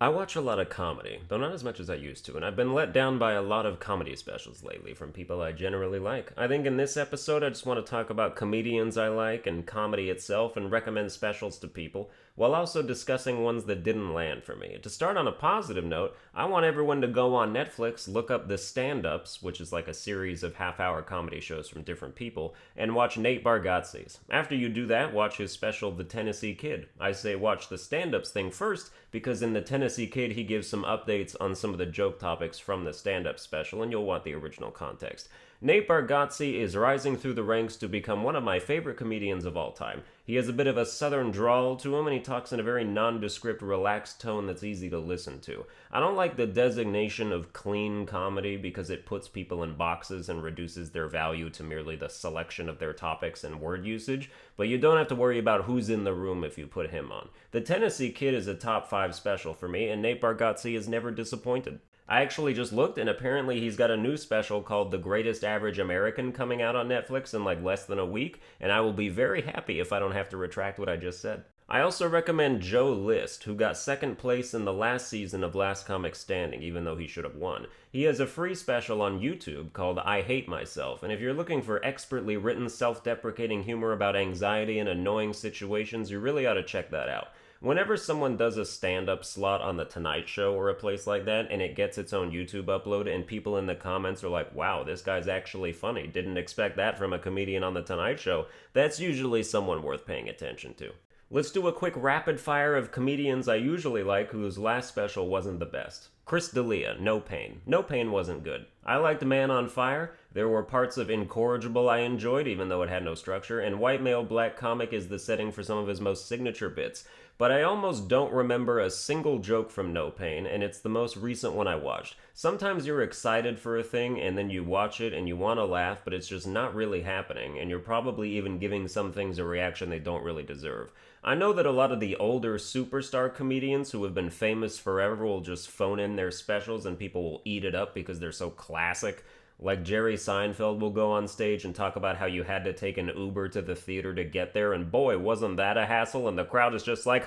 I watch a lot of comedy, though not as much as I used to, and I've been let down by a lot of comedy specials lately from people I generally like. I think in this episode I just want to talk about comedians I like and comedy itself and recommend specials to people, while also discussing ones that didn't land for me. To start on a positive note, I want everyone to go on Netflix, look up The Stand-Ups, which is like a series of half-hour comedy shows from different people, and watch Nate Bargatze's. After you do that, watch his special The Tennessee Kid. I say watch the stand-ups thing first, because in The Tennessee Kid he gives some updates on some of the joke topics from the stand-up special, and you'll want the original context. Nate Bargatze is rising through the ranks to become one of my favorite comedians of all time. He has a bit of a southern drawl to him, and he talks in a very nondescript, relaxed tone that's easy to listen to. I don't like the designation of clean comedy because it puts people in boxes and reduces their value to merely the selection of their topics and word usage, but you don't have to worry about who's in the room if you put him on. The Tennessee Kid is a top 5 special for me, and Nate Bargatze is never disappointed. I actually just looked, and apparently he's got a new special called The Greatest Average American coming out on Netflix in like less than a week, and I will be very happy if I don't have to retract what I just said. I also recommend Joe List, who got second place in the last season of Last Comic Standing, even though he should have won. He has a free special on YouTube called I Hate Myself, and if you're looking for expertly written self-deprecating humor about anxiety and annoying situations, you really ought to check that out. Whenever someone does a stand-up slot on The Tonight Show or a place like that, and it gets its own YouTube upload, and people in the comments are like, wow, this guy's actually funny, didn't expect that from a comedian on The Tonight Show, that's usually someone worth paying attention to. Let's do a quick rapid fire of comedians I usually like whose last special wasn't the best. Chris D'Elia, No Pain. No Pain wasn't good. I liked Man on Fire. There were parts of Incorrigible I enjoyed, even though it had no structure, and White Male Black Comic is the setting for some of his most signature bits. But I almost don't remember a single joke from No Pain, and it's the most recent one I watched. Sometimes you're excited for a thing, and then you watch it and you want to laugh, but it's just not really happening, and you're probably even giving some things a reaction they don't really deserve. I know that a lot of the older superstar comedians who have been famous forever will just phone in their specials and people will eat it up because they're so classic. Like Jerry Seinfeld will go on stage and talk about how you had to take an Uber to the theater to get there, and boy, wasn't that a hassle, and the crowd is just like,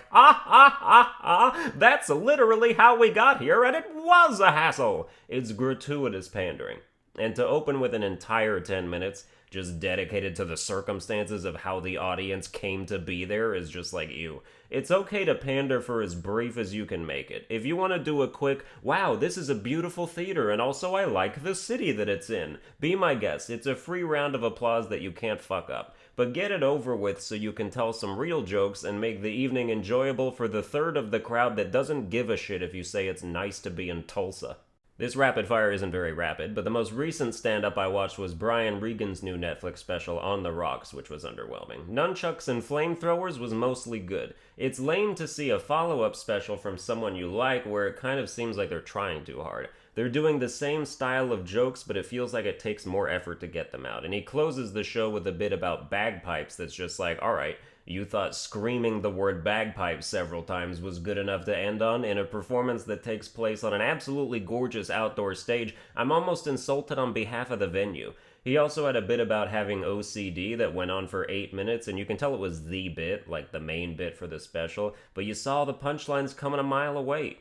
that's literally how we got here, and it was a hassle! It's gratuitous pandering. And to open with an entire 10 minutes, just dedicated to the circumstances of how the audience came to be there is just like, ew. It's okay to pander for as brief as you can make it. If you want to do a quick, wow, this is a beautiful theater, and also I like the city that it's in, be my guest. It's a free round of applause that you can't fuck up. But get it over with so you can tell some real jokes and make the evening enjoyable for the third of the crowd that doesn't give a shit if you say it's nice to be in Tulsa. This rapid fire isn't very rapid, but the most recent stand-up I watched was Brian Regan's new Netflix special On the Rocks, which was underwhelming. Nunchucks and Flamethrowers was mostly good. It's lame to see a follow-up special from someone you like where it kind of seems like they're trying too hard. They're doing the same style of jokes, but it feels like it takes more effort to get them out. And he closes the show with a bit about bagpipes that's just like, alright, you thought screaming the word bagpipes several times was good enough to end on in a performance that takes place on an absolutely gorgeous outdoor stage. I'm almost insulted on behalf of the venue. He also had a bit about having OCD that went on for 8 minutes, and you can tell it was the bit, like the main bit for the special, but you saw the punchlines coming a mile away.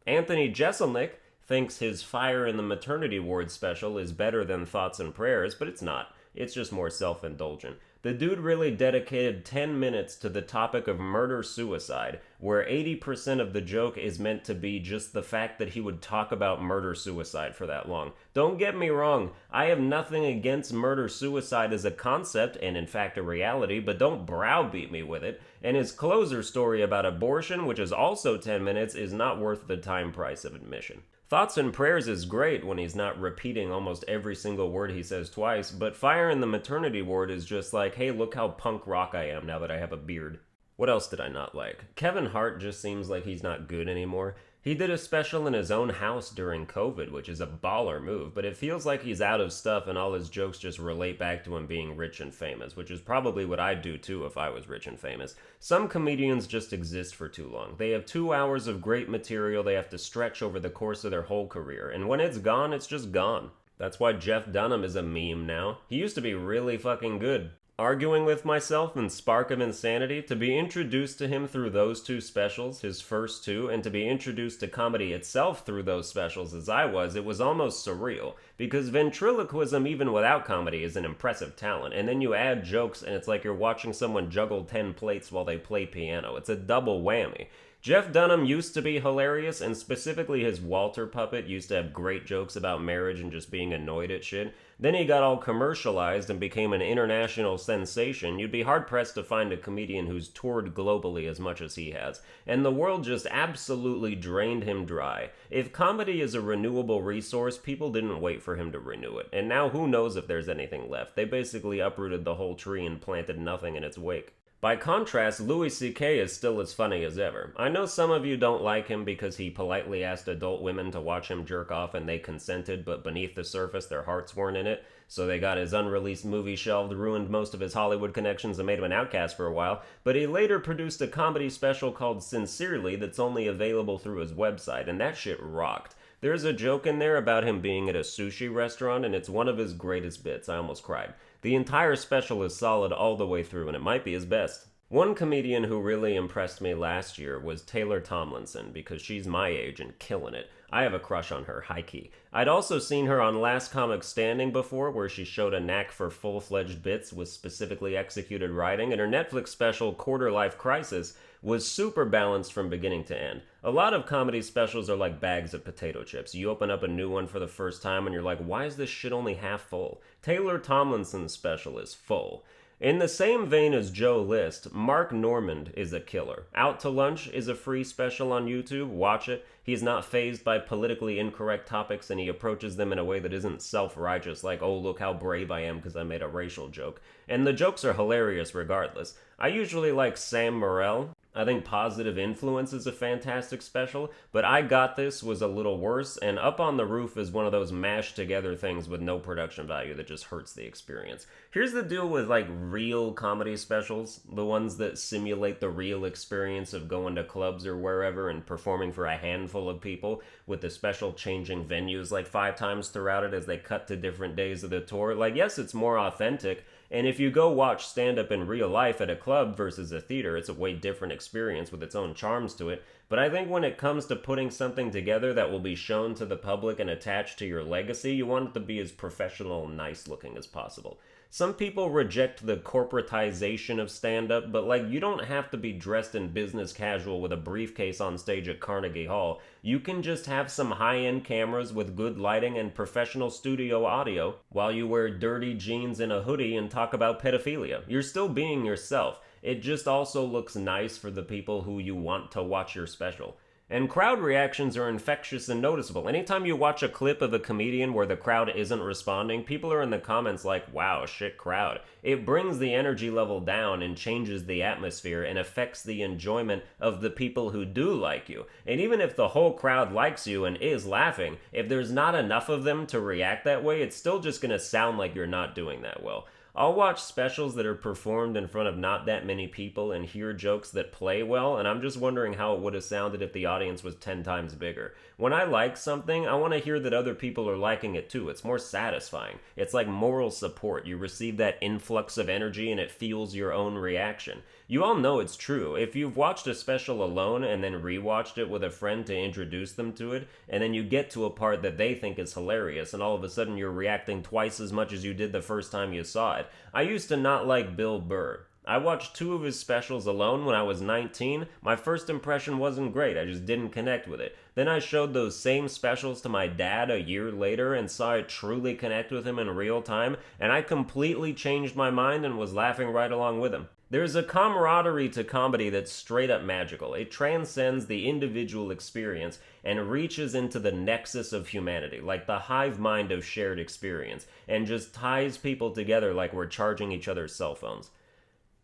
Anthony Jeselnik thinks his Fire in the Maternity Ward special is better than Thoughts and Prayers, but it's not. It's just more self-indulgent. The dude really dedicated 10 minutes to the topic of murder-suicide, where 80% of the joke is meant to be just the fact that he would talk about murder-suicide for that long. Don't get me wrong, I have nothing against murder-suicide as a concept, and in fact a reality, but don't browbeat me with it. And his closer story about abortion, which is also 10 minutes, is not worth the time price of admission. Thoughts and Prayers is great when he's not repeating almost every single word he says twice, but Fire in the Maternity Ward is just like, hey, look how punk rock I am now that I have a beard. What else did I not like? Kevin Hart just seems like he's not good anymore. He did a special in his own house during COVID, which is a baller move, but it feels like he's out of stuff and all his jokes just relate back to him being rich and famous, which is probably what I'd do too if I was rich and famous. Some comedians just exist for too long. They have 2 hours of great material they have to stretch over the course of their whole career, and when it's gone, it's just gone. That's why Jeff Dunham is a meme now. He used to be really fucking good. arguing with myself and Spark of Insanity, to be introduced to him through those two specials, his first two, and to be introduced to comedy itself through those specials as I was, it was almost surreal. Because ventriloquism, even without comedy, is an impressive talent. And then you add jokes and it's like you're watching someone juggle 10 plates while they play piano. It's a double whammy. Jeff Dunham used to be hilarious, and specifically his Walter puppet used to have great jokes about marriage and just being annoyed at shit. Then he got all commercialized and became an international sensation. You'd be hard-pressed to find a comedian who's toured globally as much as he has. And the world just absolutely drained him dry. If comedy is a renewable resource, people didn't wait for him to renew it. And now who knows if there's anything left. They basically uprooted the whole tree and planted nothing in its wake. By contrast, Louis C.K. is still as funny as ever. I know some of you don't like him because he politely asked adult women to watch him jerk off and they consented, but beneath the surface their hearts weren't in it, so they got his unreleased movie shelved, ruined most of his Hollywood connections, and made him an outcast for a while, but he later produced a comedy special called Sincerely that's only available through his website, and that shit rocked. There's a joke in there about him being at a sushi restaurant, and it's one of his greatest bits. I almost cried. The entire special is solid all the way through, and it might be his best. One comedian who really impressed me last year was Taylor Tomlinson, because she's my age and killing it. I have a crush on her, high-key. I'd also seen her on Last Comic Standing before, where she showed a knack for full-fledged bits with specifically executed writing, and her Netflix special, Quarter Life Crisis, was super balanced from beginning to end. A lot of comedy specials are like bags of potato chips. You open up a new one for the first time and you're like, why is this shit only half full? Taylor Tomlinson's special is full. In the same vein as Joe List, Mark Normand is a killer. Out to Lunch is a free special on YouTube. Watch it. He's not fazed by politically incorrect topics, and he approaches them in a way that isn't self-righteous, like, oh, look how brave I am because I made a racial joke. And the jokes are hilarious regardless. I usually like Sam Morril. I think Positive Influence is a fantastic special, but I Got This was a little worse, and Up on the Roof is one of those mashed together things with no production value that just hurts the experience. Here's the deal with, like, real comedy specials, the ones that simulate the real experience of going to clubs or wherever and performing for a handful of people, with the special changing venues like 5 times throughout it as they cut to different days of the tour. Like, yes, it's more authentic, and if you go watch stand-up in real life at a club versus a theater, it's a way different experience with its own charms to it. But I think when it comes to putting something together that will be shown to the public and attached to your legacy, you want it to be as professional and nice-looking as possible. Some people reject the corporatization of stand-up, but like, you don't have to be dressed in business casual with a briefcase on stage at Carnegie Hall. You can just have some high-end cameras with good lighting and professional studio audio while you wear dirty jeans and a hoodie and talk about pedophilia. You're still being yourself. It just also looks nice for the people who you want to watch your special. And crowd reactions are infectious and noticeable. Anytime you watch a clip of a comedian where the crowd isn't responding, people are in the comments like, wow, shit crowd. It brings the energy level down and changes the atmosphere and affects the enjoyment of the people who do like you. And even if the whole crowd likes you and is laughing, if there's not enough of them to react that way, it's still just gonna sound like you're not doing that well. I'll watch specials that are performed in front of not that many people and hear jokes that play well, and I'm just wondering how it would have sounded if the audience was 10 times bigger. When I like something, I want to hear that other people are liking it too. It's more satisfying. It's like moral support. You receive that influx of energy and it fuels your own reaction. You all know it's true. If you've watched a special alone and then rewatched it with a friend to introduce them to it, and then you get to a part that they think is hilarious, and all of a sudden you're reacting twice as much as you did the first time you saw it. I used to not like Bill Burr. I watched 2 of his specials alone when I was 19. My first impression wasn't great, I just didn't connect with it. Then I showed those same specials to my dad a year later and saw it truly connect with him in real time, and I completely changed my mind and was laughing right along with him. There's a camaraderie to comedy that's straight up magical. It transcends the individual experience and reaches into the nexus of humanity, like the hive mind of shared experience, and just ties people together like we're charging each other's cell phones.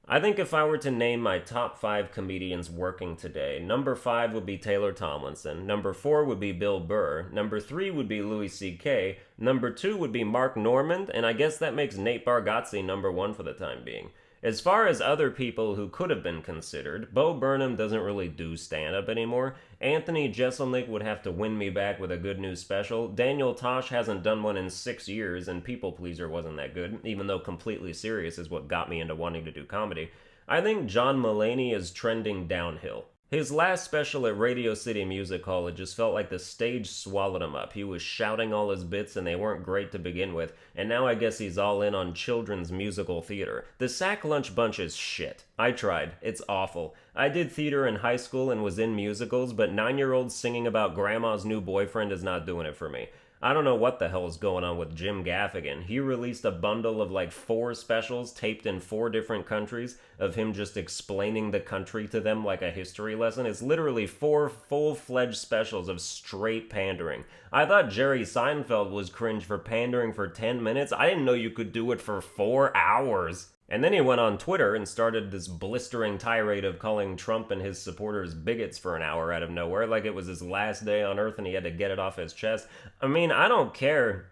I think if I were to name my top 5 comedians working today, number 5 would be Taylor Tomlinson, number 4 would be Bill Burr, number 3 would be Louis C.K., number 2 would be Mark Normand, and I guess that makes Nate Bargatze number 1 for the time being. As far as other people who could have been considered, Bo Burnham doesn't really do stand-up anymore. Anthony Jeselnik would have to win me back with a good new special. Daniel Tosh hasn't done one in 6 years, and People Pleaser wasn't that good, even though Completely Serious is what got me into wanting to do comedy. I think John Mulaney is trending downhill. His last special at Radio City Music Hall, it just felt like the stage swallowed him up. He was shouting all his bits and they weren't great to begin with, and now I guess he's all in on children's musical theater. The Sack Lunch Bunch is shit. I tried. It's awful. I did theater in high school and was in musicals, but 9-year-olds singing about grandma's new boyfriend is not doing it for me. I don't know what the hell is going on with Jim Gaffigan. He released a bundle of like 4 specials taped in 4 different countries of him just explaining the country to them like a history lesson. It's literally 4 full-fledged specials of straight pandering. I thought Jerry Seinfeld was cringe for pandering for 10 minutes. I didn't know you could do it for 4 hours. And then he went on Twitter and started this blistering tirade of calling Trump and his supporters bigots for an hour out of nowhere, like it was his last day on Earth and he had to get it off his chest. I mean, I don't care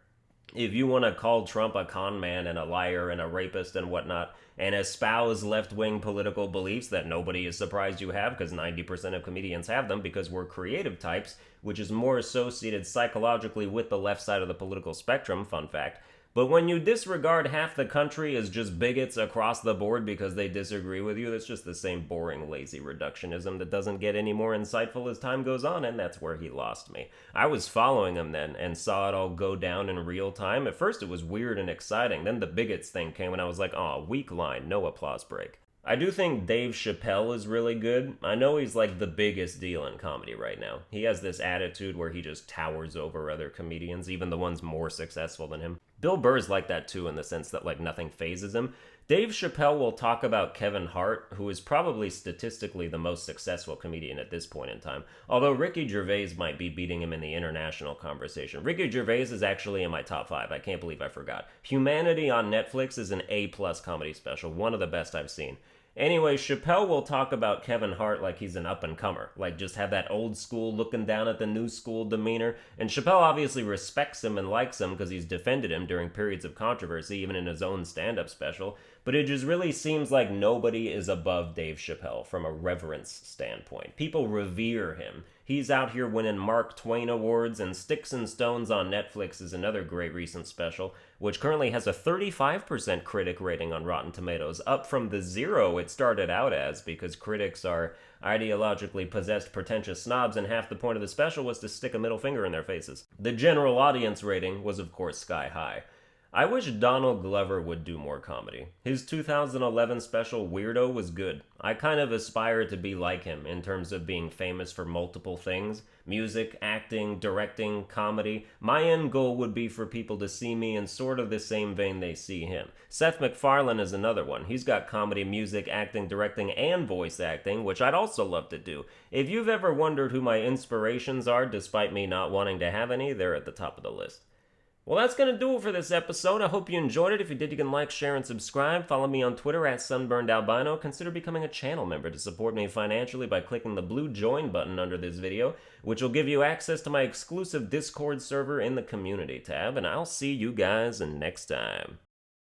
if you want to call Trump a con man and a liar and a rapist and whatnot, and espouse left-wing political beliefs that nobody is surprised you have, because 90% of comedians have them because we're creative types, which is more associated psychologically with the left side of the political spectrum, fun fact. But when you disregard half the country as just bigots across the board because they disagree with you, that's just the same boring, lazy reductionism that doesn't get any more insightful as time goes on, and that's where he lost me. I was following him then and saw it all go down in real time. At first it was weird and exciting, then the bigots thing came and I was like, oh, weak line, no applause break. I do think Dave Chappelle is really good. I know he's like the biggest deal in comedy right now. He has this attitude where he just towers over other comedians, even the ones more successful than him. Bill Burr's like that too, in the sense that like nothing phases him. Dave Chappelle will talk about Kevin Hart, who is probably statistically the most successful comedian at this point in time, although Ricky Gervais might be beating him in the international conversation. Ricky Gervais is actually in my top 5. I can't believe I forgot. Humanity on Netflix is an A-plus comedy special, one of the best I've seen. Anyway, Chappelle will talk about Kevin Hart like he's an up-and-comer, like just have that old school looking down at the new school demeanor, and Chappelle obviously respects him and likes him because he's defended him during periods of controversy, even in his own stand-up special, but it just really seems like nobody is above Dave Chappelle from a reverence standpoint. People revere him. He's out here winning Mark Twain awards, and Sticks and Stones on Netflix is another great recent special, which currently has a 35% critic rating on Rotten Tomatoes, up from the 0 it started out as, because critics are ideologically possessed pretentious snobs, and half the point of the special was to stick a middle finger in their faces. The general audience rating was of course sky high. I wish Donald Glover would do more comedy. His 2011 special Weirdo was good. I kind of aspire to be like him in terms of being famous for multiple things. Music, acting, directing, comedy. My end goal would be for people to see me in sort of the same vein they see him. Seth MacFarlane is another one. He's got comedy, music, acting, directing, and voice acting, which I'd also love to do. If you've ever wondered who my inspirations are, despite me not wanting to have any, they're at the top of the list. Well, that's going to do it for this episode. I hope you enjoyed it. If you did, you can like, share, and subscribe. Follow me on Twitter at Sunburned Albino. Consider becoming a channel member to support me financially by clicking the blue join button under this video, which will give you access to my exclusive Discord server in the community tab. And I'll see you guys next time.